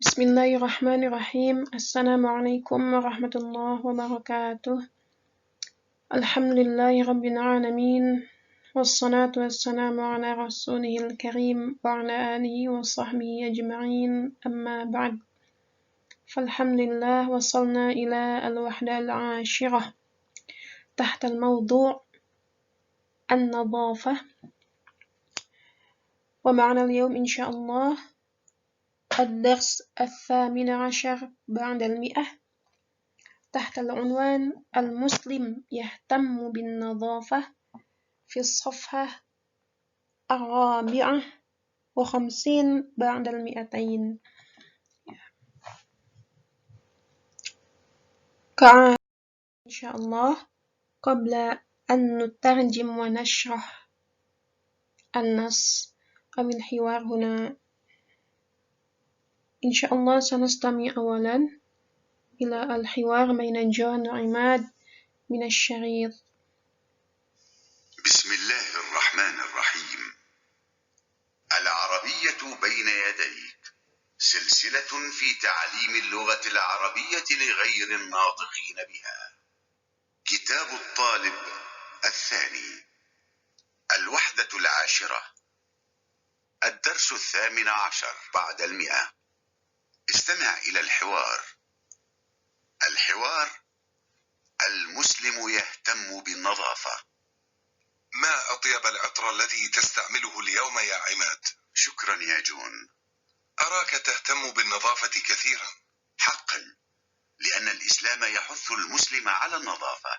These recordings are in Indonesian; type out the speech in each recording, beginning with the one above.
Bismillahirrahmanirrahim. Assalamualaikum warahmatullahi wabarakatuh. Alhamdulillahi rabbil alamin. Wassalatu wassalamu ala rasulihil karim wa ala alihi wa sahbihi ajma'in. Amma ba'd. Falhamdulillah wasalna ila al-wahda al-ashirah tahta al-mawdu' an-nadhafah. Wa ma'ana al-yawm insyaallah الدرس الثامن عشر بعد المئة تحت العنوان المسلم يهتم بالنظافة في الصفحة 54 بعد المئتين. إن شاء الله قبل أن نترجم ونشرح النص أو الحوار هنا إن شاء الله سنستمع أولا إلى الحوار بين جون وعماد من الشريط. بسم الله الرحمن الرحيم. العربية بين يديك، سلسلة في تعليم اللغة العربية لغير الناطقين بها. كتاب الطالب الثاني، الوحدة العاشرة، الدرس 18 بعد المئة. استمع إلى الحوار. الحوار: المسلم يهتم بالنظافة. ما أطيب العطر الذي تستعمله اليوم يا عماد؟ شكرا يا جون. أراك تهتم بالنظافة كثيرا. حقا، لأن الإسلام يحث المسلم على النظافة.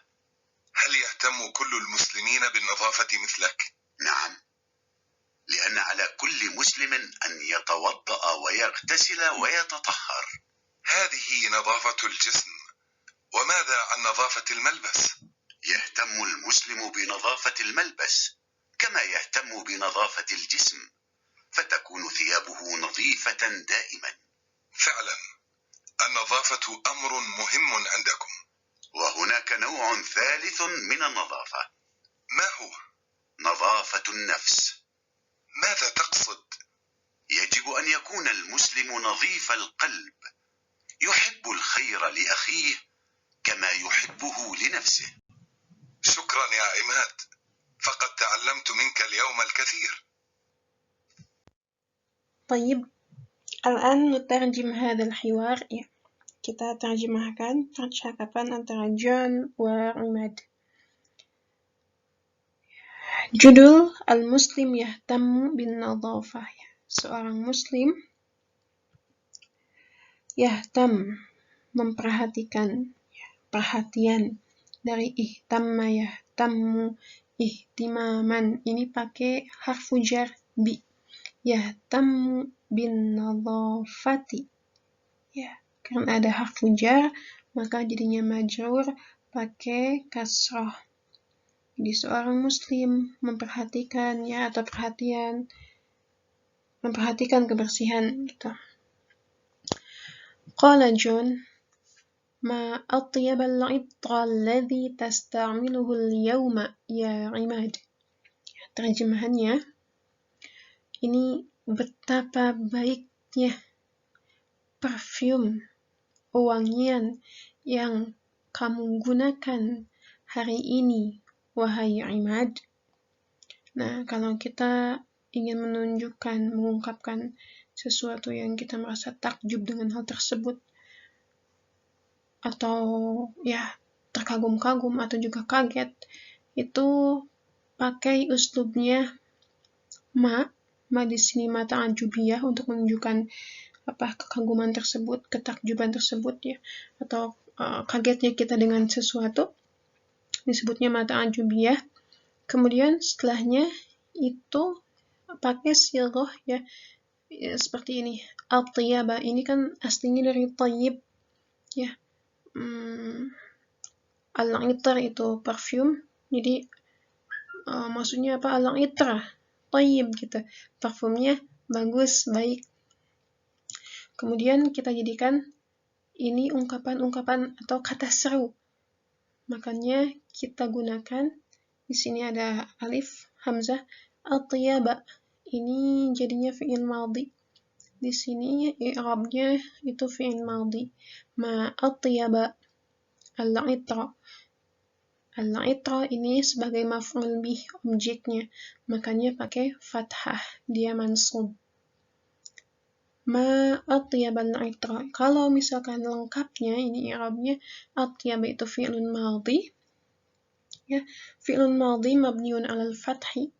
هل يهتم كل المسلمين بالنظافة مثلك؟ نعم، لأن على كل مسلم أن يتوضأ ويغتسل ويتطهر. هذه نظافة الجسم، وماذا عن نظافة الملبس؟ يهتم المسلم بنظافة الملبس كما يهتم بنظافة الجسم، فتكون ثيابه نظيفة دائما. فعلا، النظافة أمر مهم عندكم. وهناك نوع ثالث من النظافة. ما هو؟ نظافة النفس. ماذا تقصد؟ يجب أن يكون المسلم نظيف القلب، يحب الخير لأخيه كما يحبه لنفسه. شكرا يا عماد، فقد تعلمت منك اليوم الكثير. طيب، الآن نترجم هذا الحوار. Kita terjemahkan percakapan antara John wa Imad. Judul Al-Muslim Yahtammu bin Nadhafah. Seorang Muslim yahtam, memperhatikan, perhatian, dari ihtamma yahtammu, ihtimaman. Ini pakai harfu jar bi. Yahtammu bin nadhafati. Ya, karena ada harfu jar, maka jadinya majrur pakai kasrah. Jadi seorang muslim memperhatikan atau perhatian, memperhatikan kebersihan gitu. Qala John, ma atyab al-'itra alladhi tasta'miluhu al-yawma ya Imad. Terjemahannya, ini betapa baiknya parfum, wangian yang kamu gunakan hari ini, wahai Imad. Nah, kalau kita ingin menunjukkan, mengungkapkan sesuatu yang kita merasa takjub dengan hal tersebut, atau terkagum-kagum atau juga kaget, itu pakai uslubnya ma di sini ma ta'ajubiyah untuk menunjukkan kekaguman tersebut, ketakjuban tersebut ya, atau kagetnya kita dengan sesuatu, disebutnya ma ta'ajubiyah. Kemudian setelahnya itu pakai sighah ya, seperti ini. At-tiyaba ini kan aslinya dari tayyib ya. Al-'itr itu parfum. Jadi maksudnya apa? Al-'itra tayyib gitu. Parfumnya bagus, baik. Kemudian kita jadikan ini ungkapan-ungkapan atau kata seru. Makanya kita gunakan di sini ada alif hamzah. At-tiyaba ini jadinya fi'il madhi. di sini i'rabnya itu fi'il madhi. Ma atyaba al-'itra. Al-'itra ini sebagai maf'ul bih objeknya, makanya pakai fathah, dia mansub. Ma atyaba al-'itra. Kalau misalkan lengkapnya ini i'rabnya atyaba itu fi'lun madhi. Ya, fi'lun madhi mabniun 'alal fathi.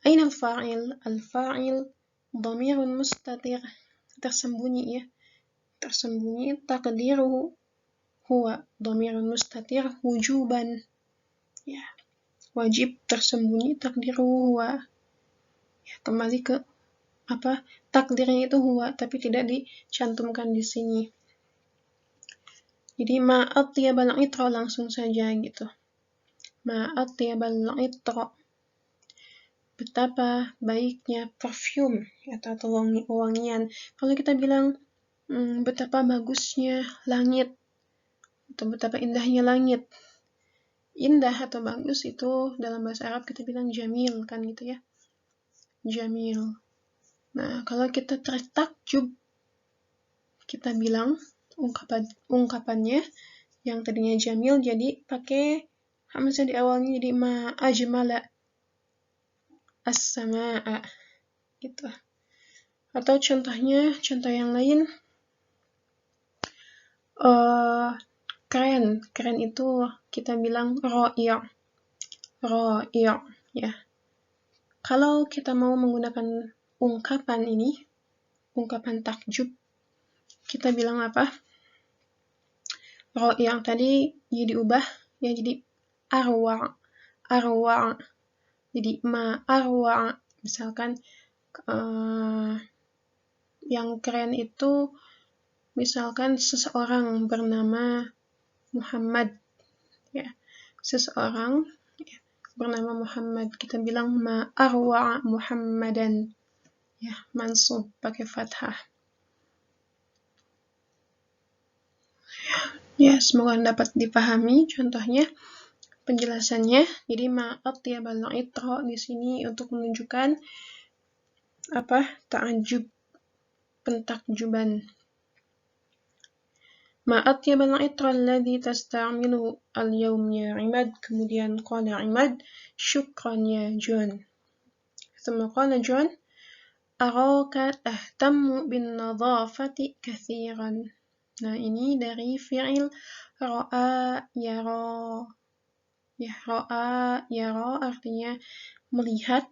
Aina al-fa'il? Al-fa'il dhamirun mustatir, tersembunyi ya. Tersembunyi, taqdiruhu huwa dhamirun mustatir wujuban. Ya, wajib tersembunyi, taqdiruhu huwa. Ya, kembali ke takdirnya itu huwa, tapi tidak dicantumkan di sini. Jadi ma atyabal 'itra langsung saja gitu. Ma atyabal 'itra. Betapa baiknya perfume atau wangian. Kalau kita bilang betapa bagusnya langit atau betapa indahnya langit. Indah atau bagus itu dalam bahasa Arab kita bilang jamil kan gitu ya. Jamil. Nah, kalau kita tertakjub kita bilang ungkapannya yang tadinya jamil jadi pakai hamzah di awalnya jadi ma ajmala as-samaa gitu. Atau contoh yang lain keren itu kita bilang ra'i'. Ya. Kalau kita mau menggunakan ungkapan ini, ungkapan takjub, kita bilang apa? Ra'i' tadi jadi diubah ya jadi arwa'. Jadi ma arwa'. Misalkan yang keren itu misalkan seseorang bernama Muhammad ya. Seseorang ya, bernama Muhammad, kita bilang ma arwa' Muhammadan. Ya, mansub pakai fathah. Ya, semoga dapat dipahami contohnya, penjelasannya. Jadi ma atyabal 'itra di sini untuk menunjukkan ta'ajjub, pentakjuban. Ma atyabal 'itra alladhi tasta'miluhu al-yawm ya 'Imad. Kemudian qala 'Imad, syukran ya John. Thumma qala John, araka tahtammu bin nadhafati kathiran. Nah, ini dari fi'il ra'a yara. Ya, ra'a yara artinya melihat.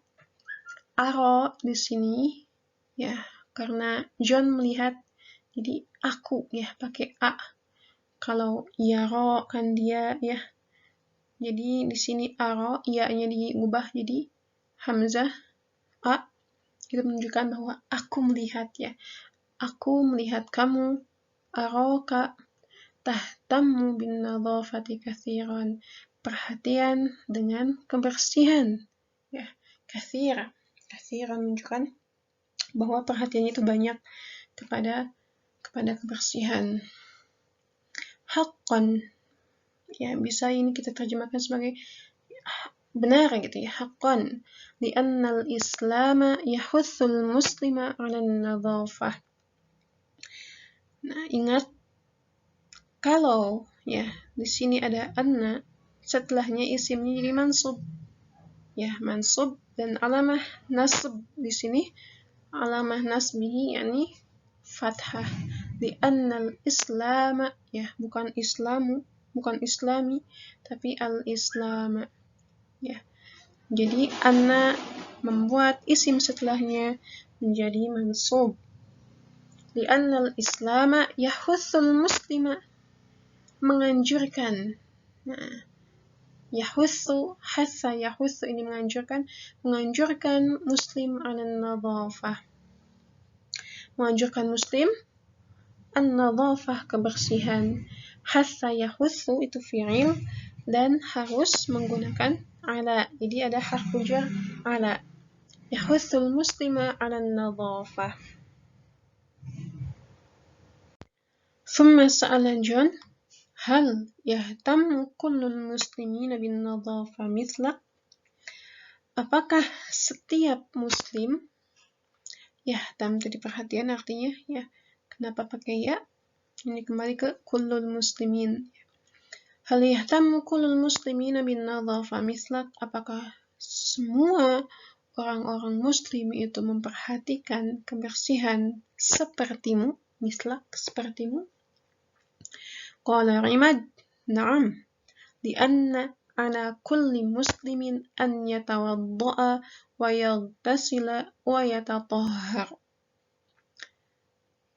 Ara di sini ya karena John melihat jadi aku ya pakai a. Kalau yara kan dia ya. Jadi di sini ara ya-nya diubah jadi hamzah a. Itu menunjukkan bahwa aku melihat ya. Aku melihat kamu. Araka tahtammu bin nadhafati kathiran. Perhatian dengan kebersihan. Ya, kathira. Kathira menunjukkan bahwa perhatiannya itu banyak kepada kebersihan. Haqqan. Ya, bisa ini kita terjemahkan sebagai benar gitu ya. Haqqan. Li'anna al-islama yahuthul muslima 'ala an-nadhafah. Nah, ingat kalau ya di sini ada anna, setelahnya isimnya jadi mansub. Ya, mansub dan alamah nasb di sini alamah nasbihi yakni fathah. Di annal islam ya, bukan islamu, bukan islami, tapi al-islam. Ya. Jadi anna membuat isim setelahnya menjadi mansub. Di annal islam yahuthul muslima, menganjurkan. Nah, yahuthu, hatha yahuthu ini menganjurkan muslim an-nadhafah. Menganjurkan muslim an-nadhafah, kebersihan. Hatha yahuthu itu fi'il dan harus menggunakan ala. Jadi ada harfu jar ala. Yahuthul muslima 'ala an-nadhafah. Thumma sa'ala John, hal yahtammu kullul muslimina bin nadhafah mithlak? apakah setiap muslim, yahtam tadi perhatian artinya ya, kenapa pakai ya? Ini kembali ke kullul muslimin. Hal yahtamu kullul muslimina bin nadhafa mislak, apakah semua orang-orang muslim itu memperhatikan kebersihan sepertimu, mislak sepertimu? Qala Imad, na'am, lianna ala kulli muslimin an yatawadda'a wa yaghtasila wa yatatahhar.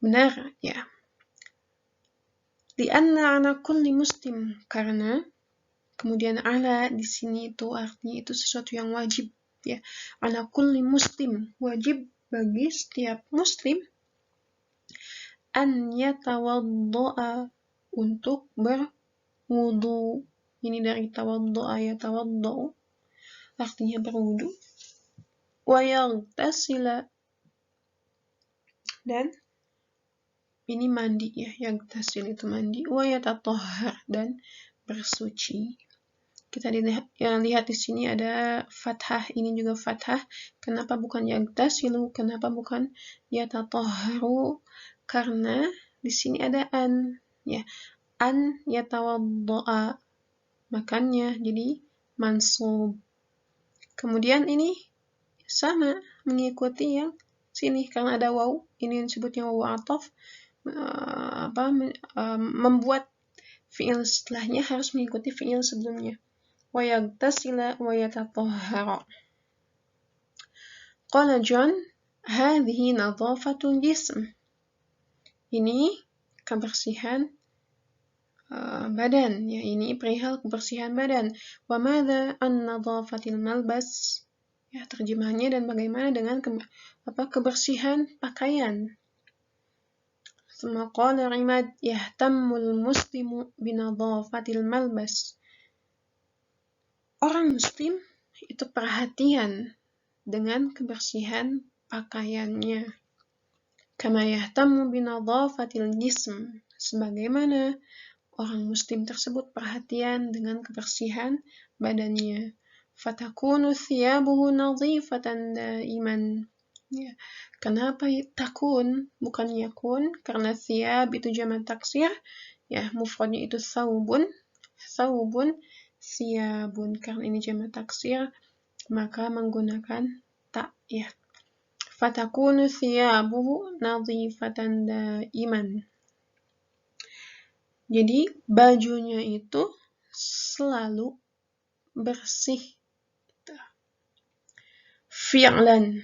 Benar, ya. Lianna ala kulli muslim, karena kemudian ala di sini itu artinya itu sesuatu yang wajib, ya. Ala kulli muslim, wajib bagi setiap muslim an yatawadda'a, untuk berwudu. Ini dari tawadda'a, yatawadda'u, artinya berwudu. Wa yaghtasila, dan ini mandi ya, yaghtasil itu mandi. Wa yatatahhar, dan bersuci. Kita lihat di sini ada fathah, ini juga fathah. Kenapa bukan yaghtasilu? Kenapa bukan yatatahharu? Karena di sini ada an, ya. An yatawadda'a, makanya jadi mansub. Kemudian ini sama mengikuti yang sini karena ada waw, ini disebutnya waw ataf, membuat fi'il setelahnya harus mengikuti fi'il sebelumnya. Wa yaghtasila wa yatatahhara. Qala John, hadhihi nadhafatul jism. Ini kebersihan badan, ya, ini perihal kebersihan badan. Wa madza an nadhafatil malbas, ya, terjemahannya, dan bagaimana dengan kebersihan pakaian. Tsumma qala Imad, yahtammul muslimu binadhafatil malbas. Orang muslim itu perhatian dengan kebersihan pakaiannya. Kama yahtammu binadhafatil jism, sebagaimana orang muslim tersebut perhatian dengan kebersihan badannya. Fatakunu thiyabuhu nadhifatan daiman. Ya. Kenapa takun bukan yakun? Karena thiyab itu jamak taksir, ya, mufradnya itu thawbun, thawbun, thiyabun. Karena ini jamak taksir, maka menggunakan ta, ya. Fatakunu thiyabuhu nadhifatan daiman. Jadi bajunya itu selalu bersih. Fi'lan.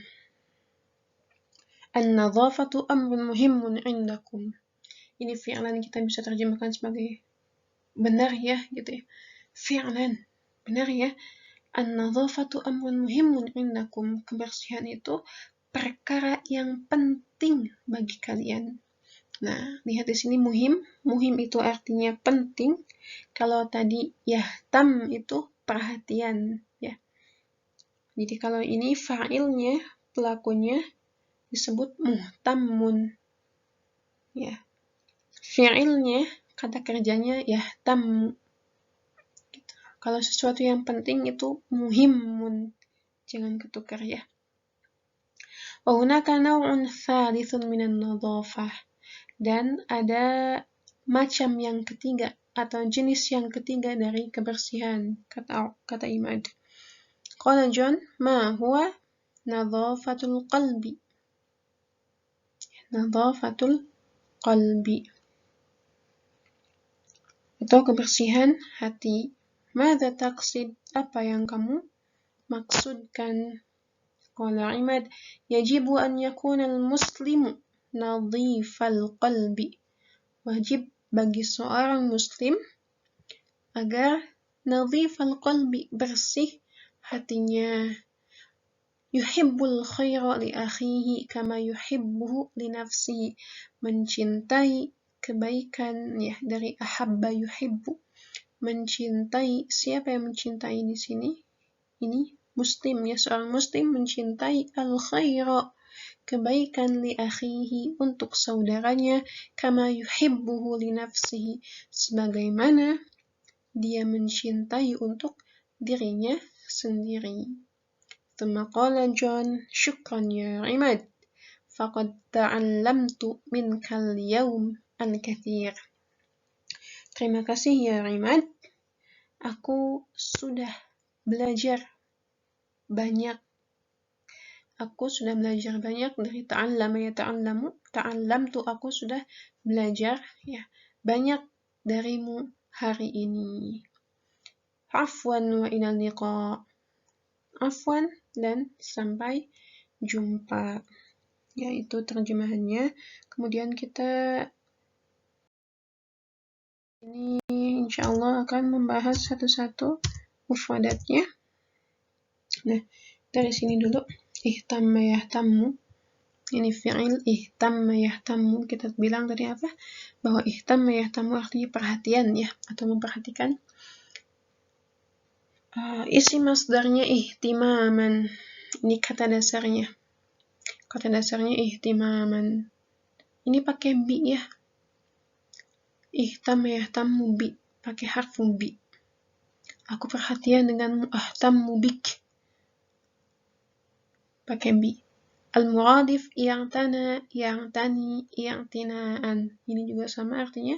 An-nadhafatu amrun muhimun indakum. Ini fi'lan kita bisa terjemahkan sebagai benar ya, gitu ya. Fi'lan, benar ya. An-nadhafatu amrun muhimun indakum. Kebersihan itu perkara yang penting bagi kalian. Nah, lihat di sini muhim. Muhim itu artinya penting. Kalau tadi yahtam itu perhatian, ya. Jadi kalau ini fa'ilnya, pelakunya disebut muhtammun, ya. Fi'ilnya, kata kerjanya yahtam. Gitu. Kalau sesuatu yang penting itu muhimmun. Jangan ketukar, ya. Wa hunaka naw'un thalithun minan nadhafah. Dan ada macam yang ketiga atau jenis yang ketiga dari kebersihan, kata Imad. Qala John, ma huwa nadhafatul qalbi. Nadhafatul qalbi itu kebersihan hati. Madza taqsid, apa yang kamu maksudkan? Qala Imad, yajibu an yakuna al-muslimu nadhifal qalbi. Wajib bagi seorang muslim agar nadhifal qalbi, bersih hatinya. Yuhibbul khaira li akhihi kama yuhibbuhu li nafsihi. Mencintai kebaikan, ya, dari ahabba yuhibbu. Mencintai, siapa yang mencintai di sini? Ini muslim, ya, seorang muslim mencintai al-khaira, kebaikan, li akhihi, untuk saudaranya, kama yuhibbuhu li nafsihi, sebagaimana dia mencintai untuk dirinya sendiri. Thumma qala John, syukran ya Imad. Faqad ta'allamtu minkal yawm al-kathir. Terima kasih ya Imad. Aku sudah belajar banyak. Aku sudah belajar banyak dari ta'allama ya ta'allamu. Ta'allamtu, aku sudah belajar ya banyak darimu hari ini. Afwan wa ilal liqa. Afwan dan sampai jumpa. Yaitu terjemahannya. Kemudian kita ini insyaallah akan membahas satu-satu mufradatnya. Nah, dari sini dulu. Ihtamma yahtammu. Ini fi'il ihtamma yahtammu. Kita bilang tadi apa? Bahwa ihtamma yahtammu artinya perhatian ya, atau memperhatikan. Isi masdarnya ihtimaman. Ini kata dasarnya. Kata dasarnya ihtimaman. Ini pakai bi ya. Ihtamma yahtammu bi. Pakai harfu bi. Aku perhatian denganmu. Ahtammu bik. Pakai bi. Al-muradif i'tana, i'tani, i'tinaan. Ini juga sama artinya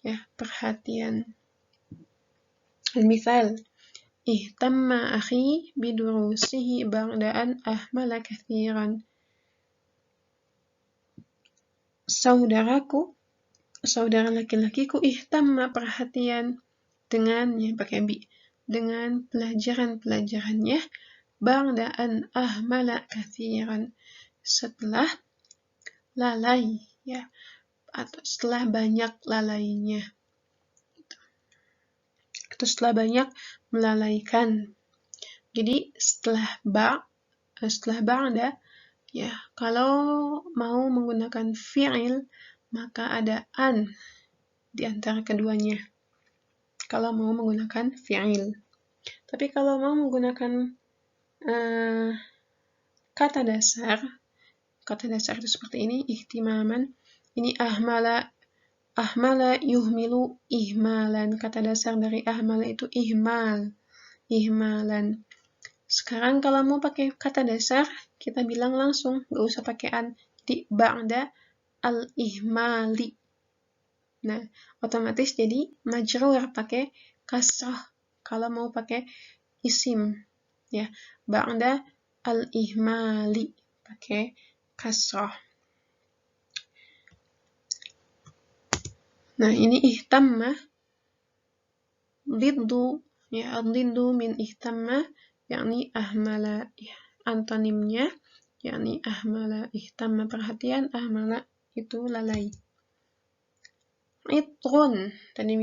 ya, perhatian. Al-mithal. Ihtamma akhi bidurusihi ba'da an ahmala kathiran. Saudara laki-lakiku ihtamma perhatian dengan ya pakai bi, dengan pelajaran-pelajarannya ba'da an ahmala kathiran, setelah lalai ya, atau setelah banyak lalainya, atau setelah banyak melalaikan. Jadi setelah ba'da ya, kalau mau menggunakan fi'il maka ada an di antara keduanya kalau mau menggunakan fi'il. Tapi kalau mau menggunakan kata dasar itu seperti ini, ihtimaman. Ini ahmala yuhmilu ihmalan. Kata dasar dari ahmala itu ihmalan. Sekarang kalau mau pakai kata dasar, kita bilang langsung, gak usah pakai an, di ba'da al-ihmali. Nah, otomatis jadi majrur pakai kasrah kalau mau pakai isim ya, ba'da al-ihmali pakai kasrah. Nah, ini ihtamma diddu ya, diddu min ihtamma yakni ahmala ya, antonimnya yakni ahmala. Ihtamma perhatian, ahmala itu lalai. Itrun, tadi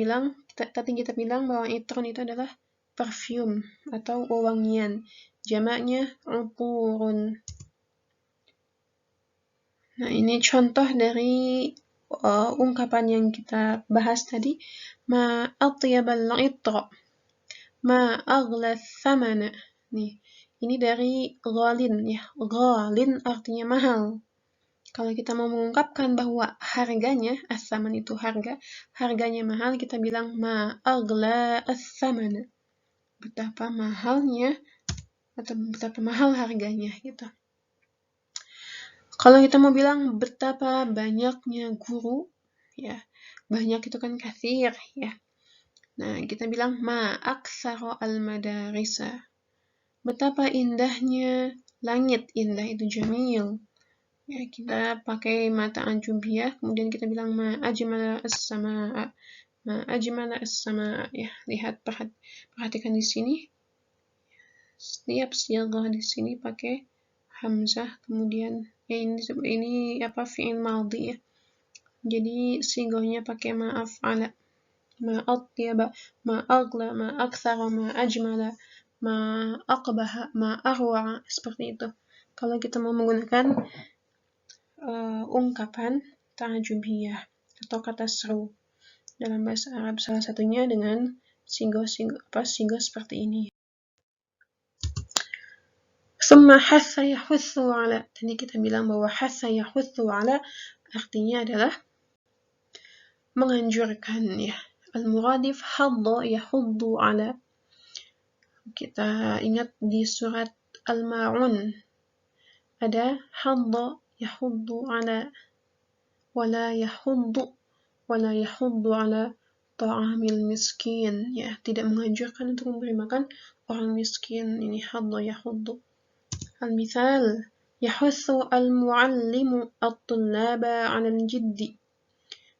kita bilang bahwa itrun itu adalah parfum atau wewangian. Jamaknya uturun. Nah, ini contoh dari ungkapan yang kita bahas tadi. Ma atyabal itra, ma aghla thamana. Nih, ini dari ghalin ya. Ghalin artinya mahal. Kalau kita mau mengungkapkan bahwa harganya, as-saman itu harganya mahal, kita bilang ma aghla as-samana. Betapa mahalnya atau betapa mahal harganya gitu. Kalau kita mau bilang betapa banyaknya guru, ya, banyak itu kan kathir ya. Nah, kita bilang ma aktsara al-madarisa. Betapa indahnya langit, indah itu jamil. Ya, kita pakai mata anjubiyah, kemudian kita bilang ma ajmala as-samaa. Ma ajmala as-samaa. Ya, lihat, perhatikan di sini. Setiap sighah di sini pakai hamzah, kemudian ya ini apa, fi'il madhi ya. Jadi sighahnya pakai ma af'ala. Ma atyaba, ma aghla, ma aktsara, ma ajmala, ma aqbaha, ma arwa, seperti itu. Kalau kita mau menggunakan ungkapan ta'jubiyah atau kata seru dalam bahasa Arab, salah satunya dengan sighah seperti ini. Summa hatha yahuthu ala. Tadi kita bilang bahwa hatha yahuthu ala artinya adalah menganjurkan ya. Al-muradif hadda yahuddu ala. Kita ingat di surat al-ma'un. Ada hadda yahuddu ala, wala yahuddu ala ta'amil miskin, ya, tidak menganjurkan untuk memberi makan orang miskin. Ini hadda yahuddu. Al-mithal yahuthu al-muallimu at-tullaba 'ala al-jiddi.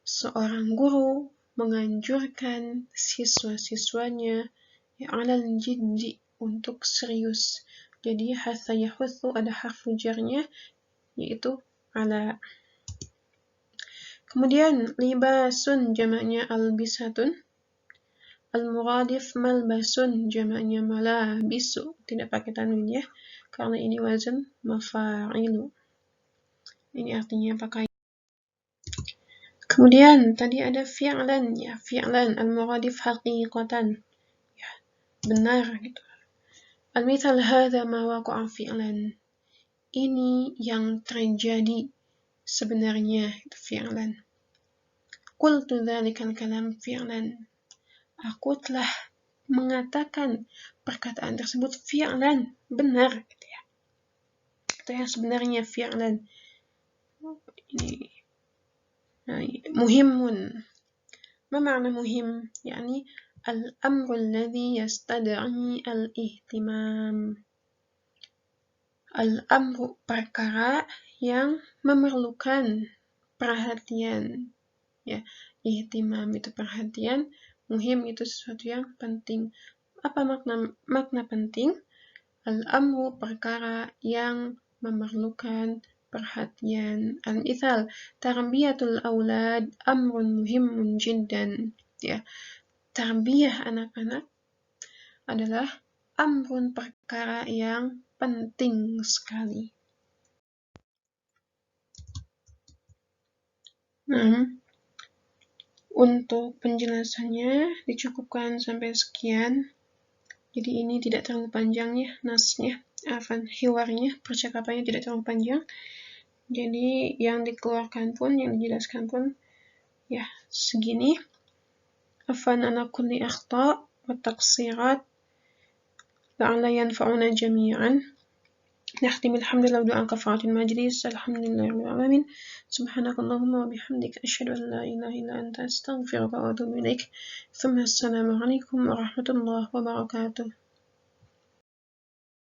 Seorang guru menganjurkan siswa-siswanya ya 'ala al-jiddi, untuk serius. Jadi hatha yahuthu ada harfu jarnya yaitu ala. Kemudian libasun jamaknya albisatun, al-muradif malbasun jamaknya malabisu, tidak pakai tanwin ya, karena ini wazan mafa'ilu. Ini artinya pakaian. Kemudian tadi ada fi'lan ya, fi'lan al-muradif haqiqatan, ya, benar gitu. Al-mithal hadza ma waqa'a fi'lan. Ini yang terjadi sebenarnya, itu fi'lan. Qultu dzalikal kalam fi'lan. Aku telah mengatakan perkataan tersebut fi'lan, benar gitu ya. Itu yang sebenarnya fi'lan. Ini muhimun. Ma makna muhim? Yani al-amru alladhi yastad'i al-ihtimam. Al-amru perkara yang memerlukan perhatian. Ya, ihtimam itu perhatian, muhim itu sesuatu yang penting. Apa makna penting? Al-amru perkara yang memerlukan perhatian. Al-mithal tarbiyatul aulad amrun muhimun jiddan. Ya, tarbiyah anak-anak adalah amrun perkara yang penting sekali. Untuk penjelasannya dicukupkan sampai sekian. Jadi ini tidak terlalu panjang ya nasnya, hiwarnya, percakapannya tidak terlalu panjang. Jadi yang dikeluarkan pun, yang dijelaskan pun ya segini. Afwan ala kulli akhta wa taqsirat la'alla yanfa'una jami'an. نختم الحمد لله بدعاء كفارة المجلس. الحمد لله رب العالمين. سبحانك اللهم وبحمدك أشهد أن لا إله إلا أنت أستغفرك وأتوب إليك. ثم السلام عليكم ورحمة الله وبركاته.